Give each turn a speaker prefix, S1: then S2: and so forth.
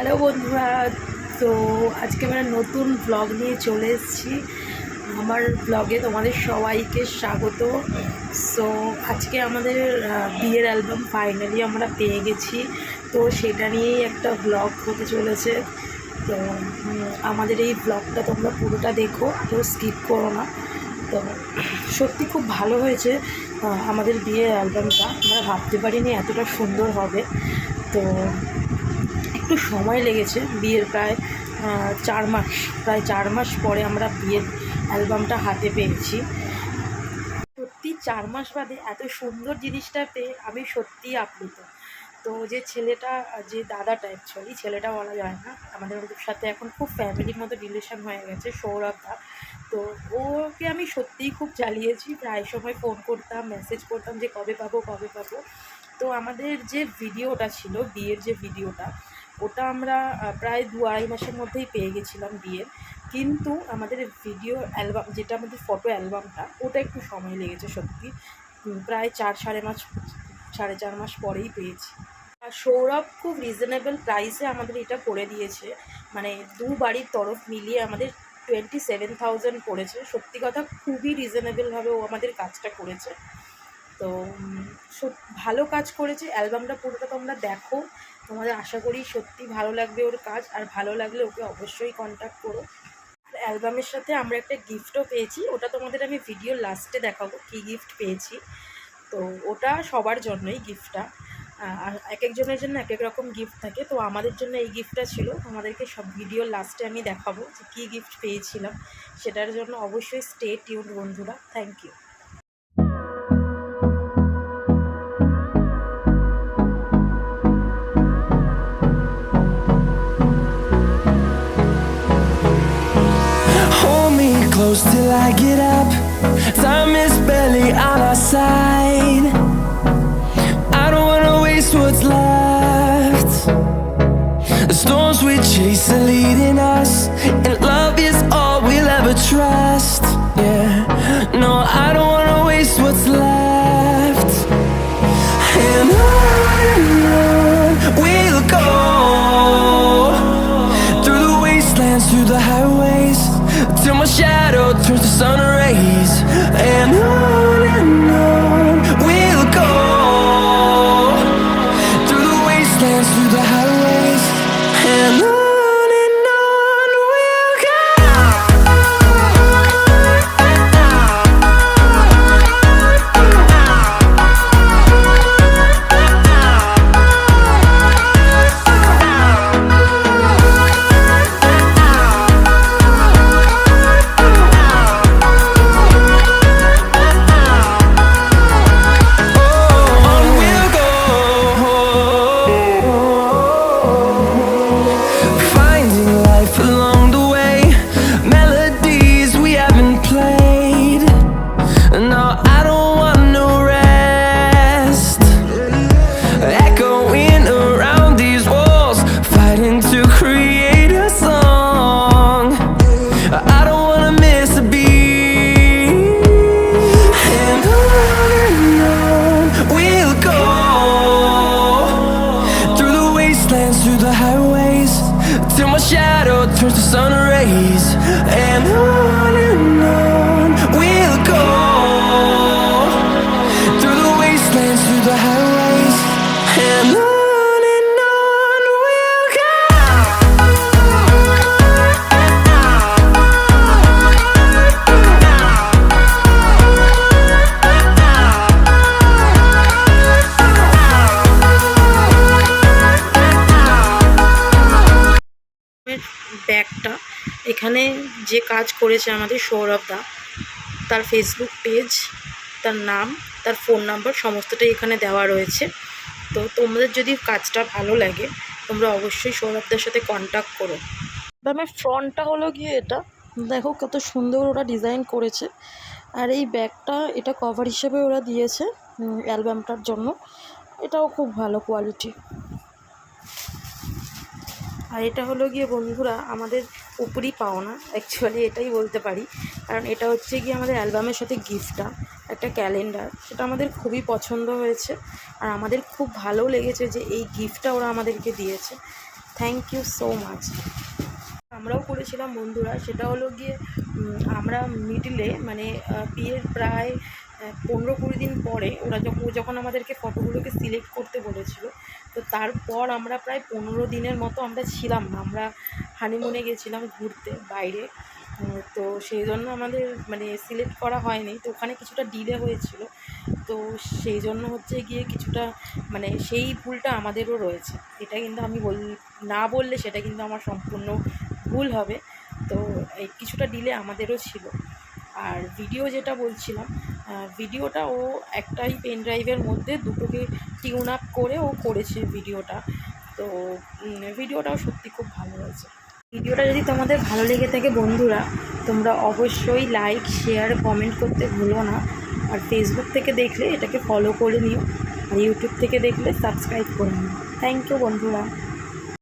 S1: Hello বন্ধুরা, তো আজকে আমরা নতুন ব্লগ নিয়ে চলে এসেছি। আমার ব্লগে তোমাদের সবাইকে স্বাগত। সো আজকে আমাদের বিয়ের অ্যালবাম ফাইনালি আমরা পেয়ে গেছি, তো সেটা নিয়েই একটা ব্লগ হতে চলেছে। তো আমাদের এই ব্লগটা তোমরা পুরোটা দেখো, কেউ স্কিপ করো না। তো সত্যি খুব ভালো হয়েছে আমাদের বিয়ের অ্যালবামটা। আমরা ভাবতে পারিনি এতটা সুন্দর হবে। তো একটু সময় লেগেছে, বিয়ের প্রায় 4 মাস পরে আমরা বিয়ের অ্যালবামটা হাতে পেয়েছি। সত্যি 4 মাস বাদে এত সুন্দর জিনিসটা পেয়ে আমি সত্যিই আপ্লুত। তো যে ছেলেটা, যে দাদাটা, অ্যাকচুয়ালি ছেলেটা বলা যায় না, আমাদের সাথে এখন খুব ফ্যামিলির মতো রিলেশন হয়ে গেছে, সৌরভদা। তো ওকে আমি সত্যিই খুব জ্বালিয়েছি, প্রায় সময় ফোন করতাম, মেসেজ করতাম যে কবে পাবো। তো আমাদের যে ভিডিওটা ছিল, বিয়ের যে ভিডিওটা, ওটা আমরা প্রায় 2-2.5 মাসের মধ্যেই পেয়ে গেছিলাম বিয়ের। কিন্তু আমাদের ভিডিও অ্যালবাম, যেটা আমাদের ফটো অ্যালবামটা, ওটা একটু সময় লেগেছে সত্যি। প্রায় 4.5 মাস পরেই পেয়েছি। আর সৌরভ খুব রিজনেবল প্রাইসে আমাদের এটা করে দিয়েছে, মানে দু বাড়ির তরফ মিলিয়ে আমাদের 27,000 পড়েছে। সত্যি কথা, খুবই রিজনেবলভাবে ও আমাদের কাজটা করেছে। তো ভালো কাজ করেছে। অ্যালবামটা পুরোটা তোমরা দেখো, তোমাদের আশা করি সত্যি ভালো লাগবে ওর কাজ। আর ভালো লাগলে ওকে অবশ্যই কন্ট্যাক্ট করো। আর অ্যালবামের সাথে আমরা একটা গিফটও পেয়েছি, ওটা তোমাদের আমি ভিডিওর লাস্টে দেখাবো কী গিফট পেয়েছি। তো ওটা সবার জন্যই গিফটটা, আর এক একজনের জন্য এক এক রকম গিফট থাকে। তো আমাদের জন্য এই গিফটটা ছিল, আমাদেরকে সব ভিডিওর লাস্টে আমি দেখাবো যে কী গিফট পেয়েছিলাম। সেটার জন্য অবশ্যই স্টে টিউনড বন্ধুরা। Thank you.
S2: Close till I get up. Time is barely on our side. I don't wanna waste what's left. The storms we chase are leading us, and love is all we'll ever trust. Yeah, no, I don't wanna waste what's left. And on we'll go, through the wastelands, through the highways, till my shadow turns to sun rays. And on we'll go, through the wastelands, through the highways. And on we'll go. Through the highways, till my shadow turns to sun rays. And on we'll go, through the wastelands, through the highways. And on we'll go.
S1: ব্যাগটা এখানে যে কাজ করেছে আমাদের সৌরভদা, তার Facebook page, তার নাম, তার ফোন নাম্বার সমস্তটাই এখানে দেওয়া রয়েছে। তো তোমাদের যদি কাজটা ভালো লাগে, তোমরা অবশ্যই সৌরভদার সাথে কন্ট্যাক্ট করো। আমার ফ্রন্টটা হলো গিয়ে এটা, দেখো কত সুন্দর ওরা ডিজাইন করেছে। আর এই ব্যাগটা, এটা কভার হিসেবে ওরা দিয়েছে অ্যালবামটার জন্য, এটাও খুব ভালো কোয়ালিটি। আর এটা হলো গিয়ে বন্ধুরা আমাদের উপরই পাওনা, অ্যাকচুয়ালি এটাই বলতে পারি, কারণ এটা হচ্ছে গিয়ে আমাদের অ্যালবামের সাথে গিফটটা, একটা ক্যালেন্ডার। সেটা আমাদের খুবই পছন্দ হয়েছে, আর আমাদের খুব ভালো লেগেছে যে এই গিফটটা ওরা আমাদেরকে দিয়েছে। Thank you so much. আমরাও করেছিলাম বন্ধুরা, সেটা হলো গিয়ে আমরা মিডলে মানে বিয়ের প্রায় 15-20 দিন পরে যখন আমাদেরকে ফটোগুলোকে সিলেক্ট করতে বলেছিল, তো তারপর আমরা প্রায় 15 দিনের মতো আমরা ছিলাম না, আমরা হানিমুনে গেছিলাম ঘুরতে বাইরে। তো সেই জন্য আমাদের মানে সিলেক্ট করা হয়নি, তো ওখানে কিছুটা ডিলে হয়েছিল। তো সেই জন্য হচ্ছে গিয়ে কিছুটা মানে সেই ভুলটা আমাদেরও রয়েছে। এটা কিন্তু আমি না বললে সেটা কিন্তু আমার সম্পূর্ণ ভুল হবে। তো এই কিছুটা ডিলে আমাদেরও ছিল। আর ভিডিও যেটা বলছিলাম, ভিডিওটা ও একটাই পেন ড্রাইভের মধ্যে দুটোকে টিউন আপ করে ও করেছে ভিডিওটা। তো ভিডিওটাও সত্যি খুব ভালো হয়েছে। ভিডিওটা যদি তোমাদের ভালো লেগে থাকে বন্ধুরা, তোমরা অবশ্যই লাইক, শেয়ার, কমেন্ট করতে ভুলো না। আর ফেসবুক থেকে দেখলে এটাকে ফলো করে নিও, আর ইউটিউব থেকে দেখলে সাবস্ক্রাইব করে নিও। থ্যাংক ইউ বন্ধুরা।